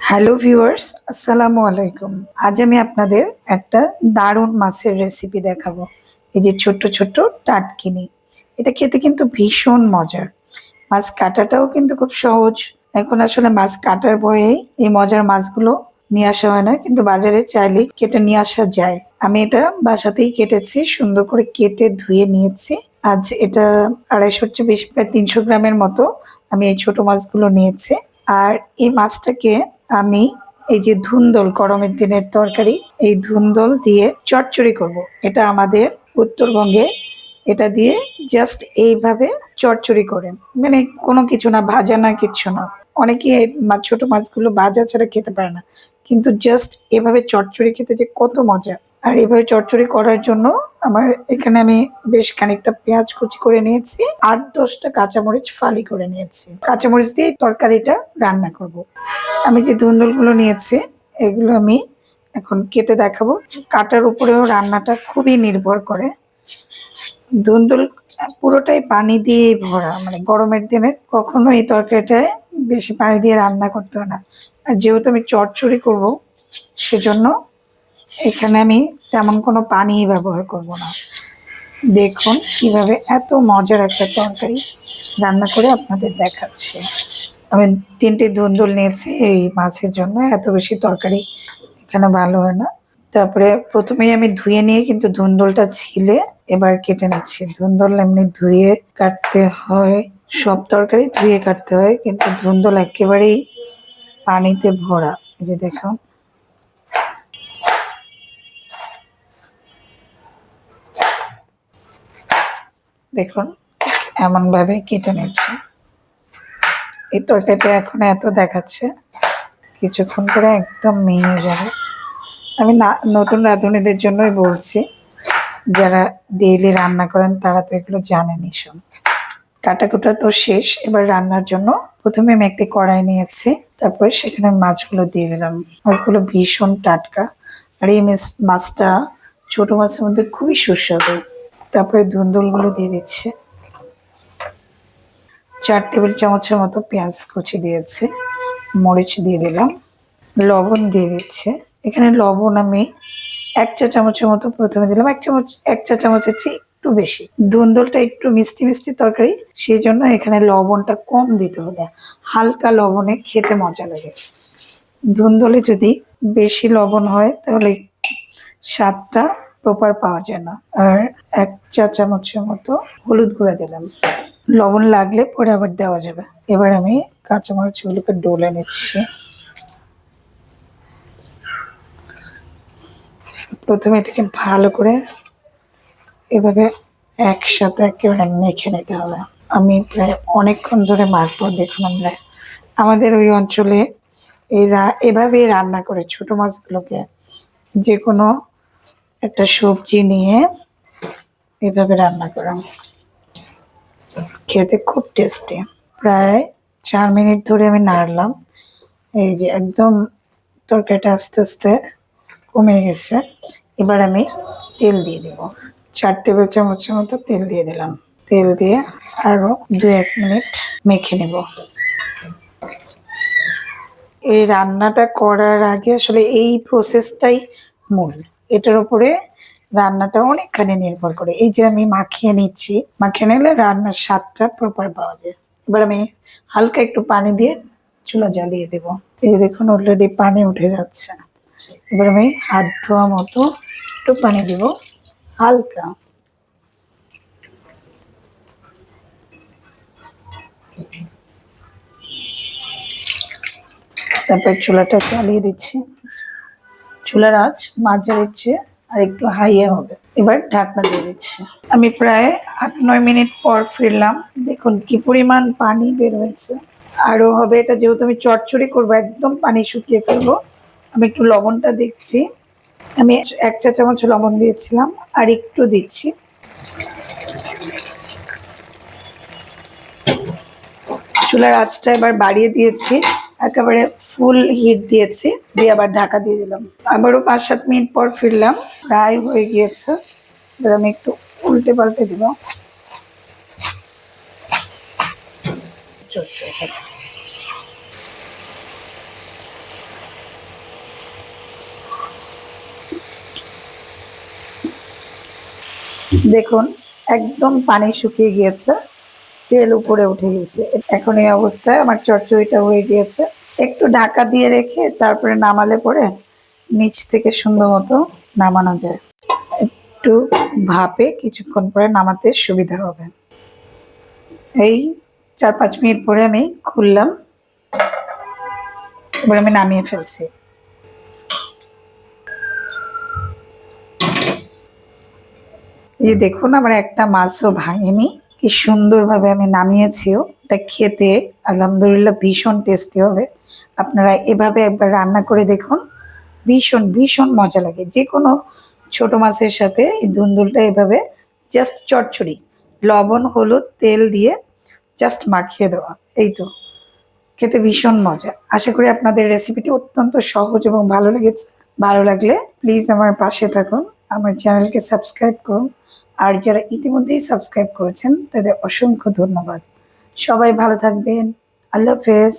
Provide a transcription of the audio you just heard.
Hello viewers, আসসালামু আলাইকুম। আজ আমি আপনাদের একটা দারুণ মাছের রেসিপি দেখাবো। এই যে ছোট্ট ছোট্ট টাটকিনি, এটা খেতে কিন্তু ভীষণ মজার। মাছ কাটাটাও কিন্তু খুব সহজ। এখন আসলে মাছ কাটার বয়েই এই মজার মাছগুলো নিয়ে আসা হয় না, কিন্তু বাজারে চাইলেই কেটে নিয়ে আসা যায়। আমি এটা বাসাতেই কেটেছি, সুন্দর করে কেটে ধুয়ে নিয়েছি। আজ এটা 250 চেয়ে বেশি, প্রায় 300 গ্রামের মতো আমি এই ছোট মাছগুলো নিয়েছি। আর এই মাছটাকে আমি এই যে ধুন্দল, গরমের দিনের তরকারি, এই ধুন্দল দিয়ে চচ্চড়ি করব। এটা আমাদের উত্তরবঙ্গে এটা দিয়ে জাস্ট এইভাবে চচ্চড়ি করে, মানে কোনো কিছু না, ভাজা না, কিচ্ছু না। অনেকে ছোট মাছগুলো ভাজা ছাড়া খেতে পারে না, কিন্তু জাস্ট এভাবে চচ্চড়ি খেতে যে কত মজা। আর এভাবে চচ্চড়ি করার জন্য আমার এখানে আমি বেশ খানিকটা পেঁয়াজ কুচি করে নিয়েছি, 8-10টা কাঁচামরিচ ফালি করে নিয়েছি। কাঁচামরিচ দিয়ে তরকারিটা রান্না করব। আমি যে ধুন্দুলগুলো নিয়েছি এগুলো আমি এখন কেটে দেখাবো। কাটার উপরেও রান্নাটা খুবই নির্ভর করে। ধুন্দুল পুরোটাই পানি দিয়েই ভরা, মানে গরমের দিনে কখনো এই তরকারিটায় বেশি পানি দিয়ে রান্না করতে হয় না। আর যেহেতু আমি চচ্চড়ি করব, সেজন্য এখানে আমি তেমন কোনো পানি ব্যবহার করব না। দেখুন কিভাবে এত মজার একটা তরকারি রান্না করে আপনাদের দেখাচ্ছি। আমি 3টে ধুন্দুল নিয়েছি এই মাছের জন্য, এত বেশি তরকারি এখানে ভালো হয় না। তারপরে প্রথমেই আমি ধুয়ে নিয়ে কিন্তু ধুন্দুলটা ছিলে এবার কেটে নিচ্ছি। ধুন্দুল এমনি ধুয়ে কাটতে হয়, সব তরকারি ধুয়ে কাটতে হয়, কিন্তু ধুন্দুল একেবারেই পানিতে ভরা। এই যে দেখুন, দেখুন এমন ভাবে কেটে নিচ্ছে। এই তরকারিটা এখন এত দেখাচ্ছে, কিছুক্ষণ করে একদম মিয়ে যাবে। আমি না, নতুন রাঁধুনিদের জন্যই বলছি, যারা ডেইলি রান্না করেন তারা তো এগুলো জানেনই সব। কাটাকুটা তো শেষ, এবার রান্নার জন্য প্রথমে আমি একটি কড়াই নিয়েছি, তারপরে সেখানে মাছগুলো দিয়ে দিলাম। মাছগুলো ভীষণ টাটকা, আর এই মাছটা ছোট মাছের মধ্যে খুবই সুস্বাদু। তারপরে ধুন্দুলগুলো দিয়ে দিচ্ছে। 4 টেবিল চামচের মতো পেঁয়াজ কুচি দিয়েছি, মরিচ দিয়ে দিলাম, লবণ দিয়ে দিচ্ছে। এখানে লবণ আমি 1 চা চামচের মতো প্রথমে দিলাম। 1 চা চামচের চেয়ে একটু বেশি। ধুন্দুলটা একটু মিষ্টি মিষ্টি তরকারি, সেই জন্য এখানে লবণটা কম দিতে হবে। হালকা লবণে খেতে মজা লাগে। ধুন্দুলে যদি বেশি লবণ হয় তাহলে স্বাদটা প্রপার পাওয়া যায় না। আর 1 চা চামচের মতো হলুদ গুঁড়া দিলাম। লবণ লাগলে পরে আবার দেওয়া যাবে। এবার আমি কাঁচামরিচগুলোকে ডলে নিচ্ছি। প্রথমে এটাকে ভালো করে এভাবে একসাথে একেবারে মেখে নিতে হবে। আমি প্রায় অনেকক্ষণ ধরে মাখবো। দেখুন, আমরা আমাদের ওই অঞ্চলে এভাবেই রান্না করে ছোট মাছগুলোকে। যে কোনো একটা সবজি নিয়ে এভাবে রান্না করা, খেতে খুব টেস্টি। প্রায় 4 মিনিট ধরে আমি নাড়লাম। এই যে একদম তরকারিটা আস্তে আস্তে কমে গেছে। এবার আমি তেল দিয়ে দিব। 4 টেবিল চামচের মতো তেল দিয়ে দিলাম। তেল দিয়ে আরো 2-1 মিনিট মেখে নেব। এই রান্নাটা করার আগে আসলে এই প্রসেসটাই মূল। এটার উপরে রান্নাটা অনেকখানি নির্ভর করে। এই যে আমি মাখিয়ে নিচ্ছি, মাখিয়ে নিলে রান্নার স্বাদটা প্রপার পাওয়া যায়। এবার আমি হালকা একটু পানি দিয়ে চুলা জ্বালিয়ে দেবো। এই যে দেখুন, অলরেডি পানি উঠে যাচ্ছে। এবার আমি হাত ধোয়া মতো একটু পানি দিব, হালকা। তারপর চুলাটা জ্বালিয়ে দিচ্ছি। চুলার আঁচ মাঝারির চেয়ে আর একটু হাইয়ে হবে। এবার ঢাকনা দিয়ে দিচ্ছি। আমি প্রায় 8-9 মিনিট পর ফিরলাম। দেখুন কি পরিমাণ পানি বের হয়েছে। আরো হবে, এটা যেহেতু আমি চচ্চড়ি করবো, একদম পানি শুকিয়ে ফেলবো। আমি একটু লবণটা দেখছি, আমি 1 চা চামচ লবণ দিয়েছিলাম, আর একটু দিচ্ছি। চুলার আঁচটা এবার বাড়িয়ে দিয়েছি, একেবারে ফুল হিট দিয়েছি, দিয়ে আবার ঢাকা দিয়ে দিলাম। আবারও 5-7 মিনিট পর ফিরলাম, প্রায় হয়ে গিয়েছে। এবার আমি একটু উল্টে পাল্টে দিব। দেখুন একদম পানি শুকিয়ে গিয়েছে, তেল উপরে উঠে গেছে। এখন এই অবস্থায় আমার চচ্চড়িটা হয়ে গিয়েছে। একটু ঢাকা দিয়ে রেখে তারপরে নামালে পরে নিচ থেকে সুন্দর মতো নামানো যায়। একটু ভাপে কিছুক্ষণ পরে নামাতে সুবিধা হবে। এই 4-5 মিনিট পরে আমি খুললাম, এবার আমি নামিয়ে ফেলছি। এই দেখুন আমার একটা মাছও ভাঙেনি, কি সুন্দরভাবে আমি নামিয়েছিও। এটা খেতে আলহামদুলিল্লাহ ভীষণ টেস্টি হবে। আপনারা এভাবে একবার রান্না করে দেখুন, ভীষণ ভীষণ মজা লাগে। যে কোনো ছোট মাছের সাথে এই দুন্দুলটা এভাবে জাস্ট চচ্চড়ি, লবণ হলুদ তেল দিয়ে জাস্ট মাখিয়ে দেওয়া, এই তো। খেতে ভীষণ মজা। আশা করি আপনাদের রেসিপিটি অত্যন্ত সহজ এবং ভালো লেগেছে। ভালো লাগলে প্লিজ আমার পাশে থাকুন, আমার চ্যানেলকে সাবস্ক্রাইব করুন। আর যারা ইতিমধ্যেই সাবস্ক্রাইব করেছেন তাদের অসংখ্য ধন্যবাদ। সবাই ভালো থাকবেন। আল্লাহ হাফেজ।